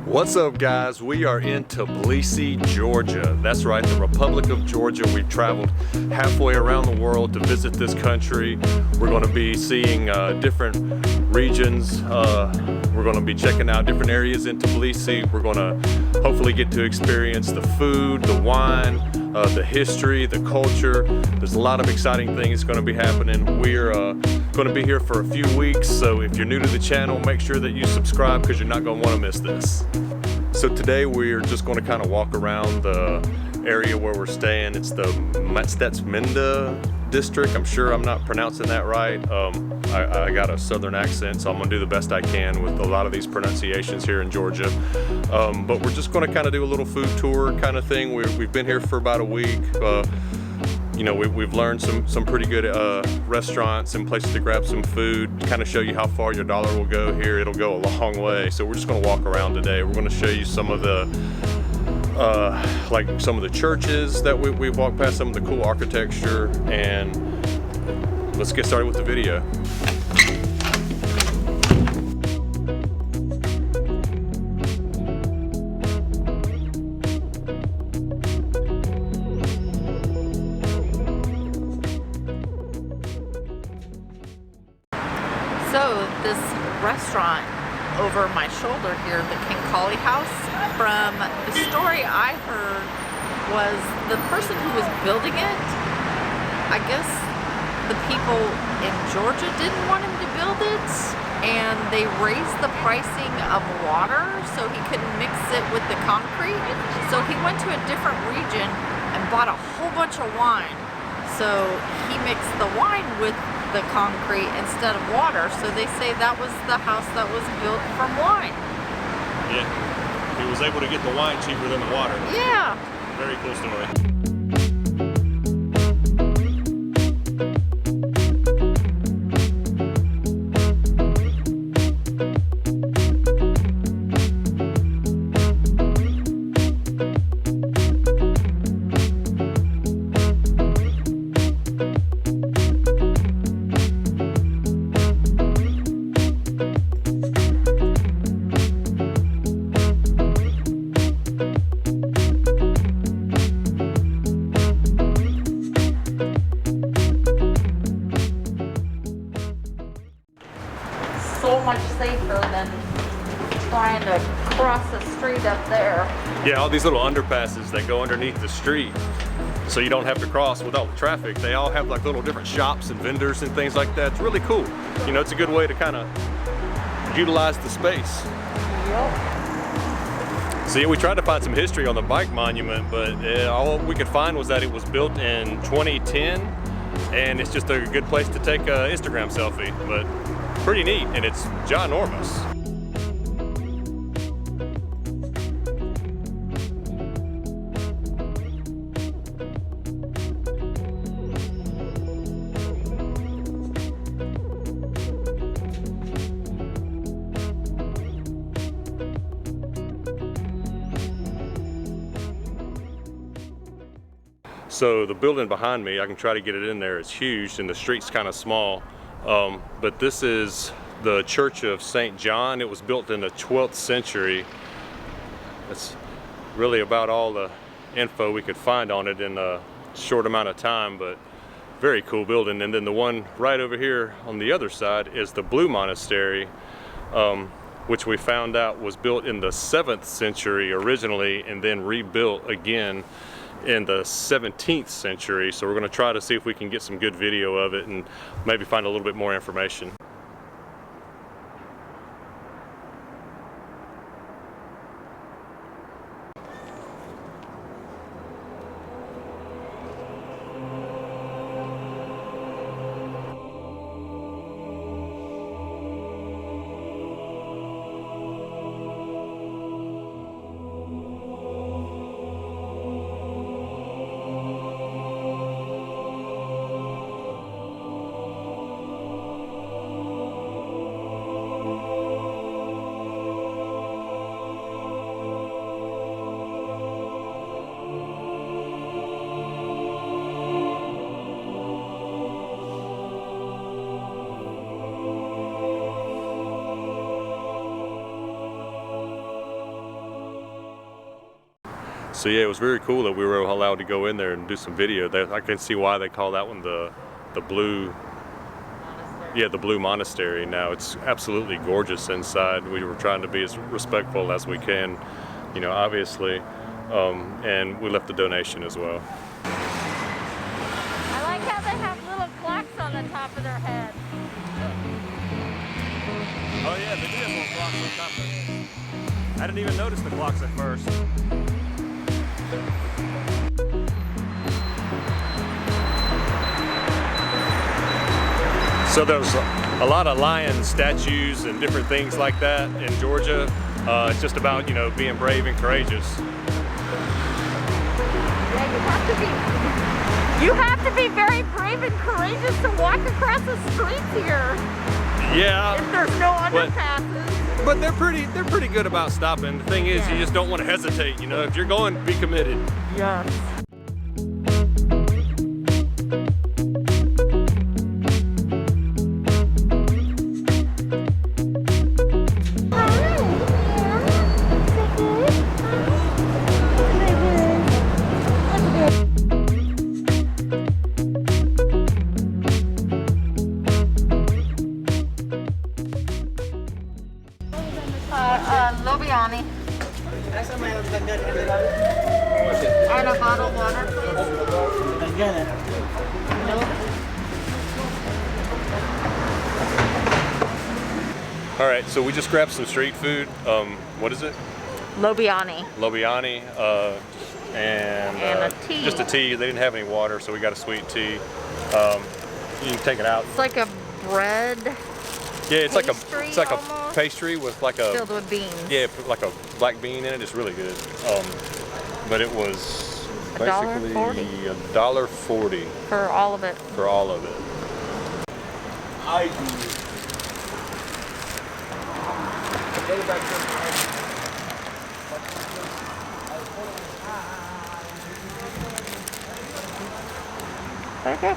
What's up, guys? We are in Tbilisi, Georgia. That's right, the Republic of Georgia. We've traveled halfway around the world to visit this country. We're going to be seeing different regions. We're going to be checking out different areas in Tbilisi. We're going to hopefully get to experience the food, the wine, the history, the culture. There's a lot of exciting things going to be happening. We're going to be here for a few weeks, so if you're new to the channel, make sure that you subscribe because you're not going to want to miss this. So today we're just going to kind of walk around the area where we're staying. It's the Menda district. I'm sure I'm not pronouncing that right. I got a southern accent, so I'm going to do the best I can with a lot of these pronunciations here in Georgia. But we're just going to kind of do a little food tour kind of thing. We've been here for about a week. You know, we've learned some pretty good restaurants and places to grab some food, kind of show you how far your dollar will go here. It'll go a long way. So we're just going to walk around today. We're going to show you some of the like some of the churches that we've walked past, some of the cool architecture, and let's get started with the video. So this restaurant over my shoulder here, the Kninkali House, from the story I heard, was the person who was building it, I guess the people in Georgia didn't want him to build it, and they raised the pricing of water so he couldn't mix it with the concrete. So he went to a different region and bought a whole bunch of wine. So he mixed the wine with the concrete instead of water, so they say that was the house that was built from wine. Yeah, he was able to get the wine cheaper than the water. Yeah. Very cool story. So much safer than trying to cross the street up there. Yeah, all these little underpasses that go underneath the street so you don't have to cross with all the traffic. They all have like little different shops and vendors and things like that. It's really cool. You know, it's a good way to kind of utilize the space. Yep. See, we tried to find some history on the bike monument, but all we could find was that it was built in 2010, and it's just a good place to take an Instagram selfie. But pretty neat, and it's ginormous. So the building behind me, I can try to get it in there, it's huge, and the street's kind of small. But this is the Church of St. John. It was built in the 12th century. That's really about all the info we could find on it in a short amount of time, but very cool building. And then the one right over here on the other side is the Blue Monastery, which we found out was built in the 7th century originally and then rebuilt again in the 17th century. So we're going to try to see if we can get some good video of it and maybe find a little bit more information. So yeah, it was very cool that we were allowed to go in there and do some video. I can see why they call that one the Blue. Yeah, the Blue Monastery. Now it's absolutely gorgeous inside. We were trying to be as respectful as we can, you know, obviously, and we left a donation as well. I like how they have little clocks on the top of their head. Oh yeah, they do have little clocks on top of their head. I didn't even notice the clocks at first. So there's a lot of lion statues and different things like that in Georgia. It's just about, you know, being brave and courageous. Yeah, you have to be very brave and courageous to walk across the streets here. Yeah. If there's no underpasses. But they're pretty good about stopping. The thing is, you just don't want to hesitate. You know, if you're going, be committed. Yes. Lobiani. And a bottle of water, please. All right, so we just grabbed some street food. What is it? Lobiani. Lobiani, and a tea. Just a tea. They didn't have any water, so we got a sweet tea. You can take it out. It's like a bread. Yeah, it's like a almost. Pastry with like a Filled with beans. Yeah, put like a black bean in it. It's really good. But it was basically $1.40 for all of it. For all of it. I do. Okay.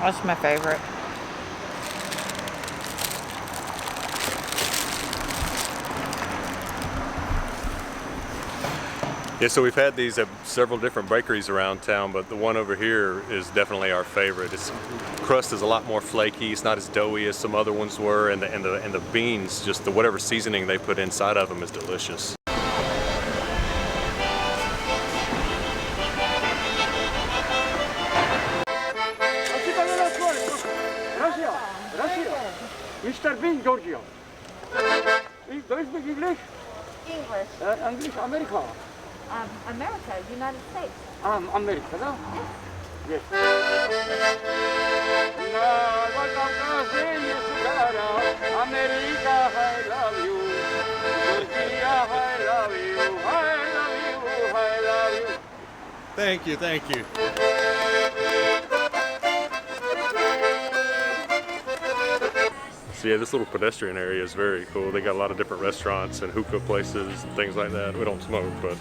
That's my favorite. Yeah, so we've had these at several different bakeries around town, but the one over here is definitely our favorite. Its crust is a lot more flaky. It's not as doughy as some other ones were, and the beans, just whatever seasoning they put inside of them is delicious. Mr. Bean, Georgia. Do you speak English? English. English, America. America, United States. America, no? Yes. America, I love you. Georgia, I love you. I love you, I love you. Thank you, thank you. So yeah, this little pedestrian area is very cool. They got a lot of different restaurants and hookah places and things like that. We don't smoke, but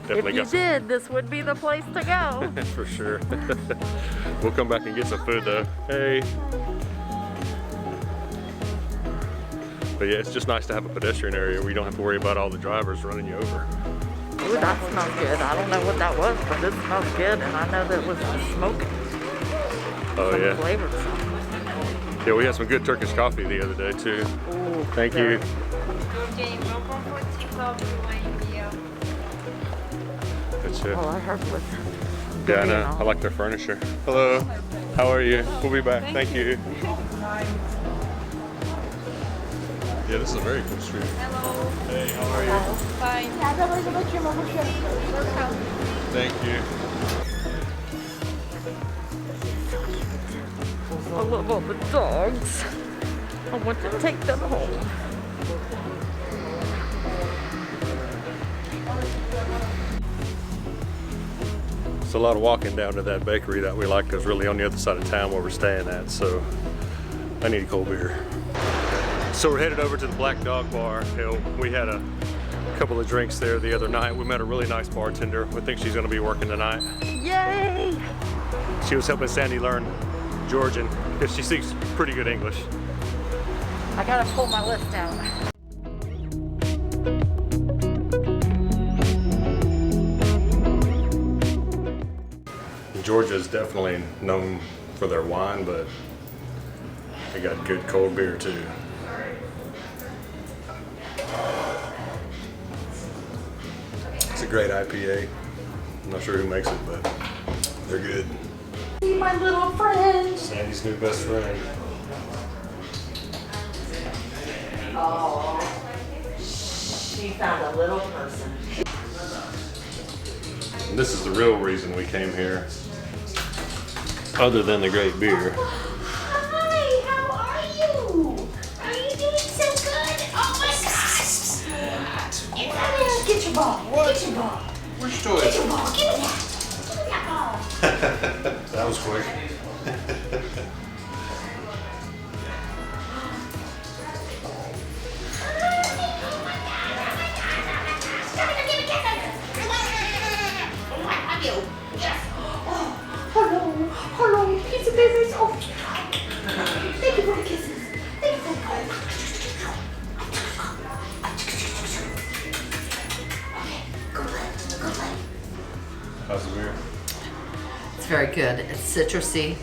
definitely got some. If you did, this would be the place to go. For sure. We'll come back and get some food though. Hey. But yeah, it's just nice to have a pedestrian area where you don't have to worry about all the drivers running you over. Ooh, that smells good. I don't know what that was, but it smells good, and I know that it was smoking. Oh yeah. Flavored something. Yeah, we had some good Turkish coffee the other day too. Ooh, Thank you. That's it. Oh, I heard it was. Yeah, I know. I like their furniture. Hello. How are you? We'll be back. Thank you. Yeah, this is a very cool street. Hello. Hey, how are you? Fine. Thank you. I love all the dogs. I want to take them home. It's a lot of walking down to that bakery that we like because really on the other side of town where we're staying at, so I need a cold beer. So we're headed over to the Black Dog Bar. Hell, we had a a couple of drinks there the other night. We met a really nice bartender. We think she's gonna be working tonight. Yay! She was helping Sandy learn Georgian because she speaks pretty good English. I gotta pull my list out. Georgia is definitely known for their wine, but they got good cold beer too. It's a great IPA. I'm not sure who makes it, but they're good. My little friend. Sandy's new best friend. Oh, she found a little person. And this is the real reason we came here, other than the great beer. Hi, how are you? Are you doing so good? Oh my gosh! Get your ball. Get your ball. Where's toy? Get your ball. Give me that. Give me that ball. That was quick. Hello, piece of business. Oh, thank you for the kisses. Thank you for the Okay, go play. How's the beer? It's very good. It's citrusy.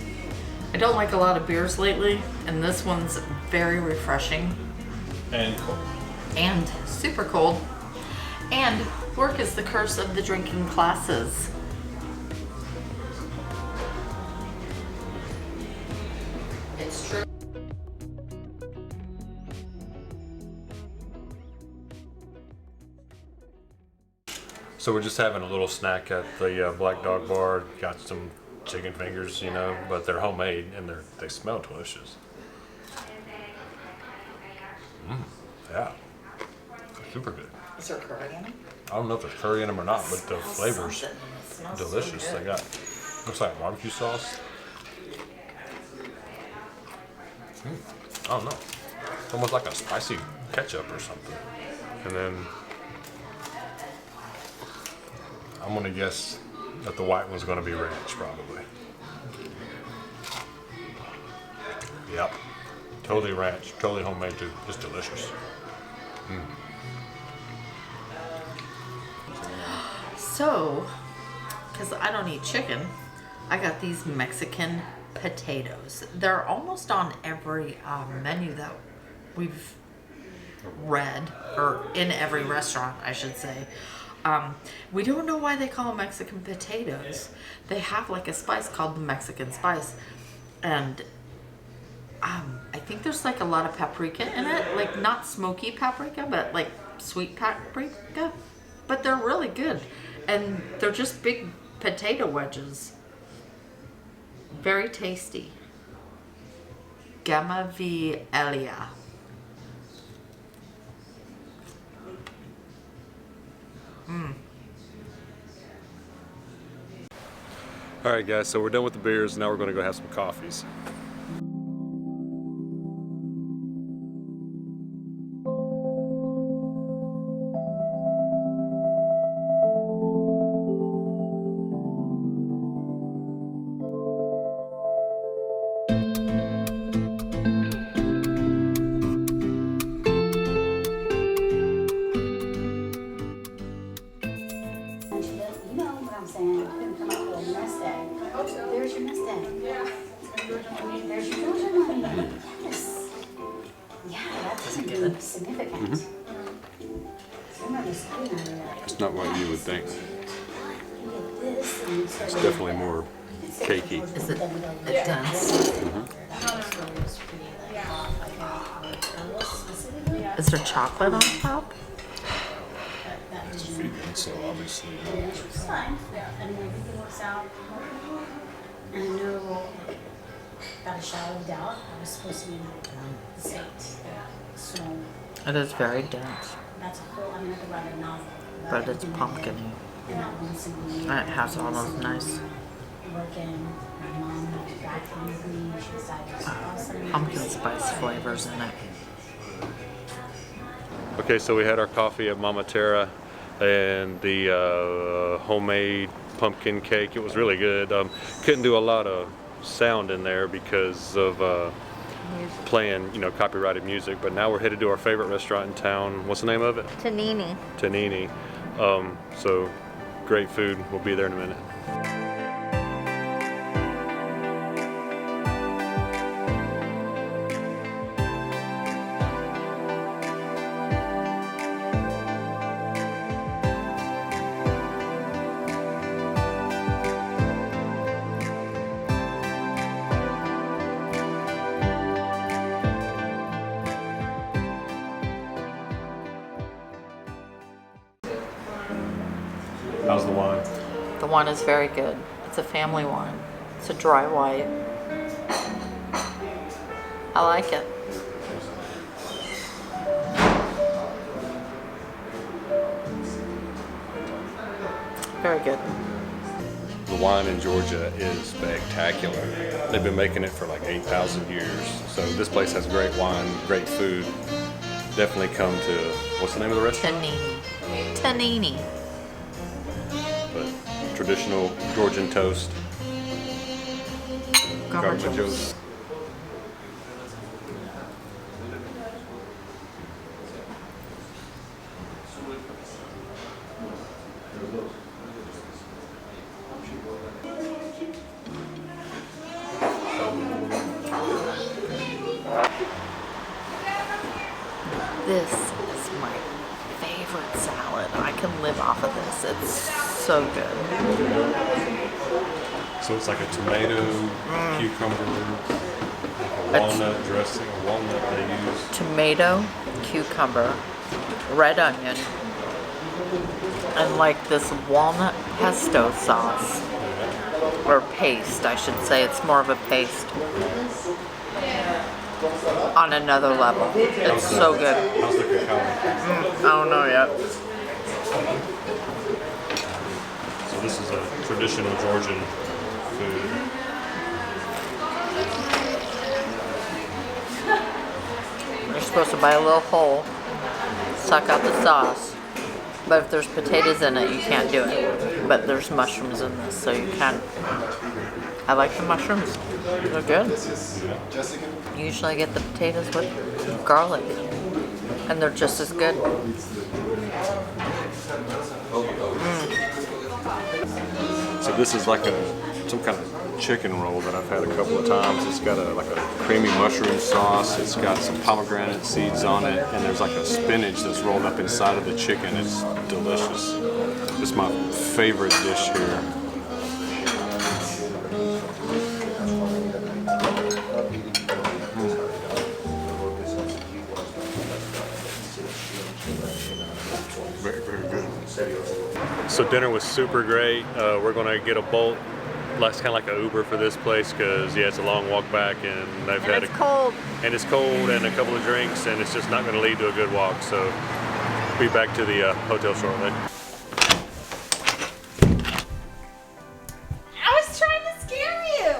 I don't like a lot of beers lately, and this one's very refreshing And cold. and super cold. And work is the curse of the drinking classes. It's true. So we're just having a little snack at the Black Dog Bar. Got some chicken fingers, you know, but they're homemade and they smell delicious. Yeah, super good. Is there curry in it? I don't know if there's curry in them or not, but the Smells flavors something. It smells so delicious. good. They got looks like barbecue sauce. I don't know. It's almost like a spicy ketchup or something. And then I'm gonna guess that the white one's gonna be ranch, probably. Yep. Totally ranch, totally homemade too. It's delicious. So, because I don't eat chicken, I got these Mexican potatoes. They're almost on every menu that we've read, or in every restaurant, I should say. We don't know why they call them Mexican potatoes. They have like a spice called the Mexican spice. And I think there's like a lot of paprika in it. Like not smoky paprika, but like sweet paprika. But they're really good. And they're just big potato wedges. Very tasty. Aghmashenebeli Ave. All right, guys. So we're done with the beers. Now we're gonna go have some coffees. You know what I'm saying? You couldn't come up with a nest egg. There's your nest egg. Yeah. There's your Georgian money. Yes. Yeah, that's really significant. I remember studying that. It's not what you would think. You get this and you It's start definitely more cakey. Is it dense? Is there chocolate on top? It's vegan, so obviously. It's fine. I mean, everything works out. I know, got a shadow of doubt. I was supposed to be the state. So It is very dense, that's a whole, I mean, I could write a novel. about but it's everything I pumpkin-y. did. And that one single year. And it has all those nice Working, my mom went back home with me. She decided to awesome. pumpkin spice flavors in it. Okay, so we had our coffee at Mama Terra and the homemade pumpkin cake. It was really good. Couldn't do a lot of sound in there because of playing, you know, copyrighted music. But now we're headed to our favorite restaurant in town. What's the name of it? Tannini. Tannini. So great food. We'll be there in a minute. How's the wine? The wine is very good. It's a family wine. It's a dry white. I like it. Very good. The wine in Georgia is spectacular. They've been making it for like 8,000 years. So this place has great wine, great food. Definitely come to, what's the name of the restaurant? Tannini. Tannini. But traditional Georgian toast. Garbagos. This is my favorite salad. I can live off of this. It's so good. So it's like a tomato, cucumber, like a walnut dressing, a walnut they use. Tomato, cucumber, red onion, and like this walnut pesto sauce. Or paste, I should say. It's more of a paste. On another level. It's so good. How's the cacao? I don't know yet. So this is a traditional Georgian food. You're supposed to buy a little hole, suck out the sauce, but if there's potatoes in it, you can't do it. But there's mushrooms in this, so you can. I like the mushrooms. They're good. Usually I get the potatoes with garlic, and they're just as good. So this is like some kind of chicken roll that I've had a couple of times. It's got like a creamy mushroom sauce. It's got some pomegranate seeds on it, and there's like a spinach that's rolled up inside of the chicken. It's delicious. It's my favorite dish here. Very, very good. So dinner was super great. We're gonna get a Bolt. That's kind of like an Uber for this place because yeah, it's a long walk back, and they've had it's cold. And it's cold, and a couple of drinks, and it's just not going to lead to a good walk. So be back to the hotel shortly. I was trying to scare you.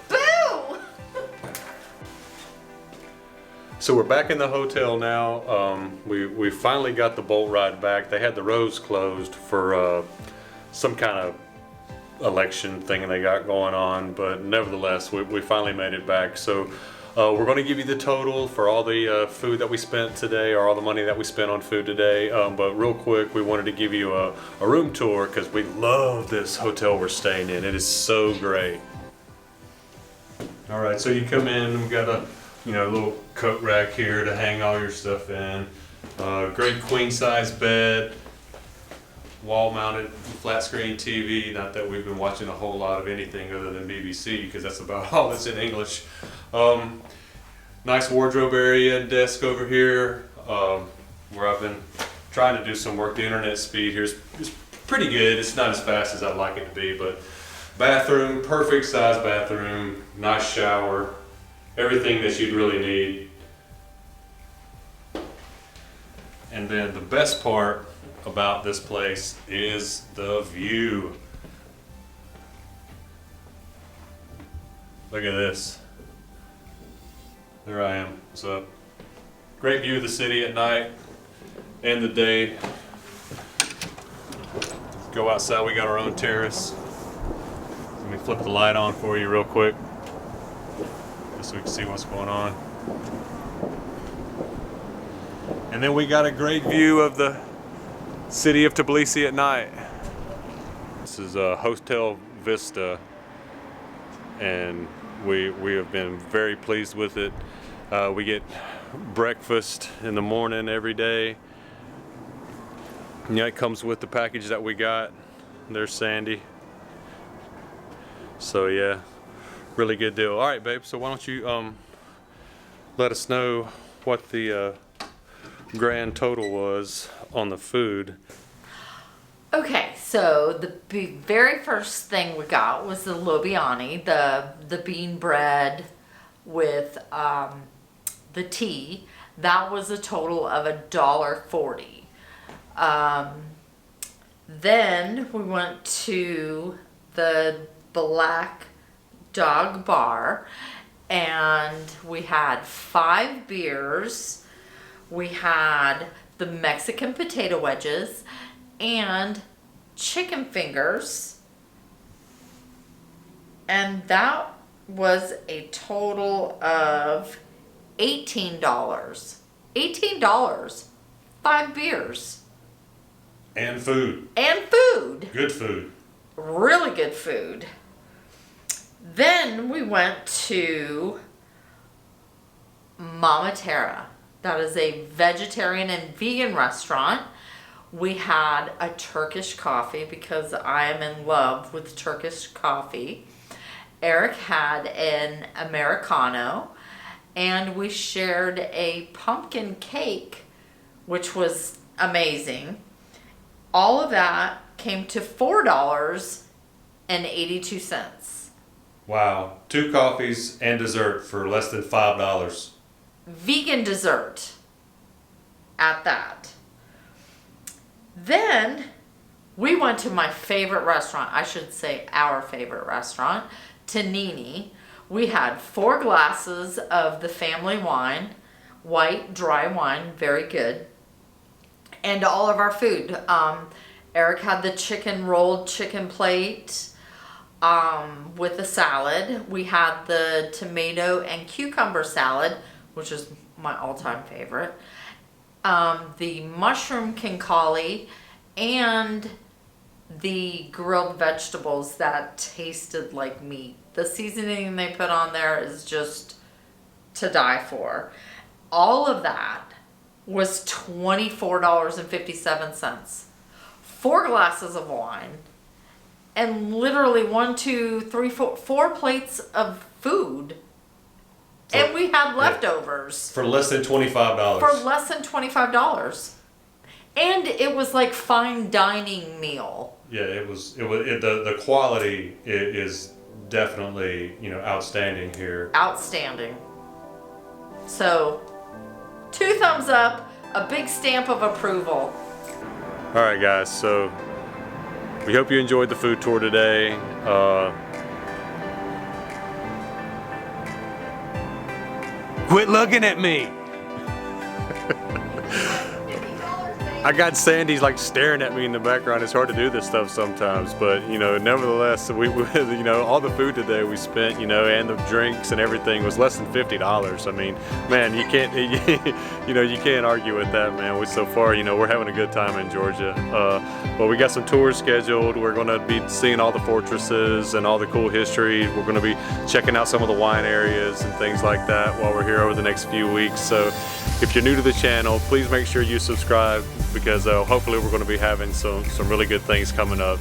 Boo! So we're back in the hotel now. We finally got the Bolt ride back. They had the roads closed for some kind of election thing they got going on, but nevertheless we finally made it back. So we're going to give you the total for all the food that we spent today, or all the money that we spent on food today, but real quick we wanted to give you a room tour because we love this hotel we're staying in. It is so great. All right, so you come in, we got a little coat rack here to hang all your stuff in, great queen size bed, wall-mounted flat-screen TV. Not that we've been watching a whole lot of anything other than BBC, because that's about all that's in English. Nice wardrobe area and desk over here, where I've been trying to do some work. The internet speed here is pretty good. It's not as fast as I'd like it to be, but bathroom, perfect size bathroom, nice shower, everything that you'd really need. And then the best part about this place is the view. Look at this. There I am. What's up? Great view of the city at night and the day. Go outside, we got our own terrace. Let me flip the light on for you real quick, just so we can see what's going on. And then we got a great view of the city of Tbilisi at night. This is a Hotel Vista, and we have been very pleased with it. We get breakfast in the morning every day. Yeah, it comes with the package that we got. There's Sandy. So yeah, really good deal. All right, babe, so why don't you let us know what the grand total was on the food. Okay, so the very first thing we got was the Lobiani, the bean bread with the tea. That was a total of $1.40. Then we went to the Black Dog Bar, and we had 5 beers. We had the Mexican potato wedges and chicken fingers, and that was a total of $18. $18. 5 beers. And food. And food. Good food. Really good food. Then we went to Mama Terra. That is a vegetarian and vegan restaurant. We had a Turkish coffee because I am in love with Turkish coffee. Eric had an Americano, and we shared a pumpkin cake, which was amazing. All of that came to $4.82. Wow, 2 coffees and dessert for less than $5. Vegan dessert at that. Then we went to my favorite restaurant, I should say our favorite restaurant, Tannini. We had 4 glasses of the family wine, white dry wine, very good, and all of our food. Eric had the rolled chicken plate with the salad. We had the tomato and cucumber salad, which is my all-time favorite. The mushroom Kninkali, and the grilled vegetables that tasted like meat. The seasoning they put on there is just to die for. All of that was $24.57. 4 glasses of wine, and literally 4 plates of food. And we had leftovers. For less than $25. For less than $25. And it was like fine dining meal. Yeah, the quality is definitely, outstanding here. Outstanding. So, 2 thumbs up, a big stamp of approval. All right, guys, so we hope you enjoyed the food tour today. Quit looking at me. I got Sandy's like staring at me in the background. It's hard to do this stuff sometimes, but nevertheless, we all the food today we spent, and the drinks and everything was less than $50. I mean, man, you can't, you can't argue with that, man. So far, we're having a good time in Georgia. But we got some tours scheduled. We're going to be seeing all the fortresses and all the cool history. We're going to be checking out some of the wine areas and things like that while we're here over the next few weeks. So if you're new to the channel, please make sure you subscribe, because hopefully we're going to be having some really good things coming up.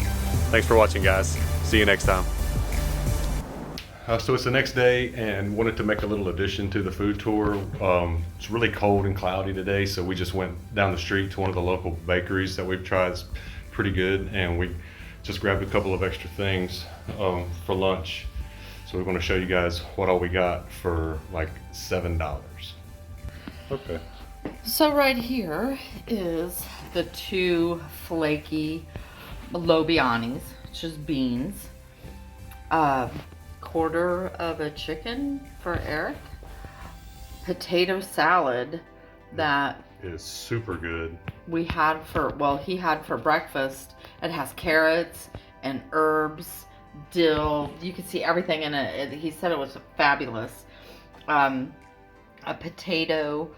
Thanks for watching, guys. See you next time. So it's the next day, and wanted to make a little addition to the food tour. It's really cold and cloudy today, so we just went down the street to one of the local bakeries that we've tried. It's pretty good, and we just grabbed a couple of extra things for lunch. So we're going to show you guys what all we got for like $7. Okay. So right here is the 2 flaky Lobianis, which is beans. Quarter of a chicken for Eric. Potato salad that It's super good. he had for breakfast. It has carrots and herbs, dill. You can see everything in it. He said it was fabulous. A potato,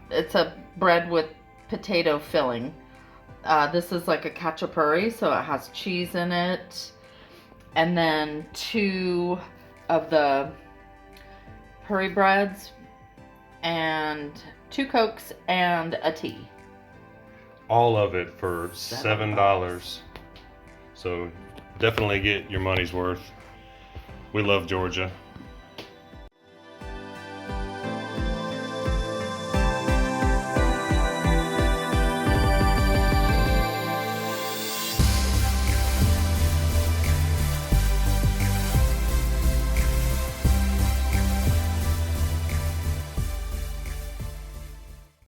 it's a bread with potato filling. This is like a khachapuri, so it has cheese in it. And then 2 of the puri breads and 2 Cokes and a tea. All of it for $7. So definitely get your money's worth. We love Georgia.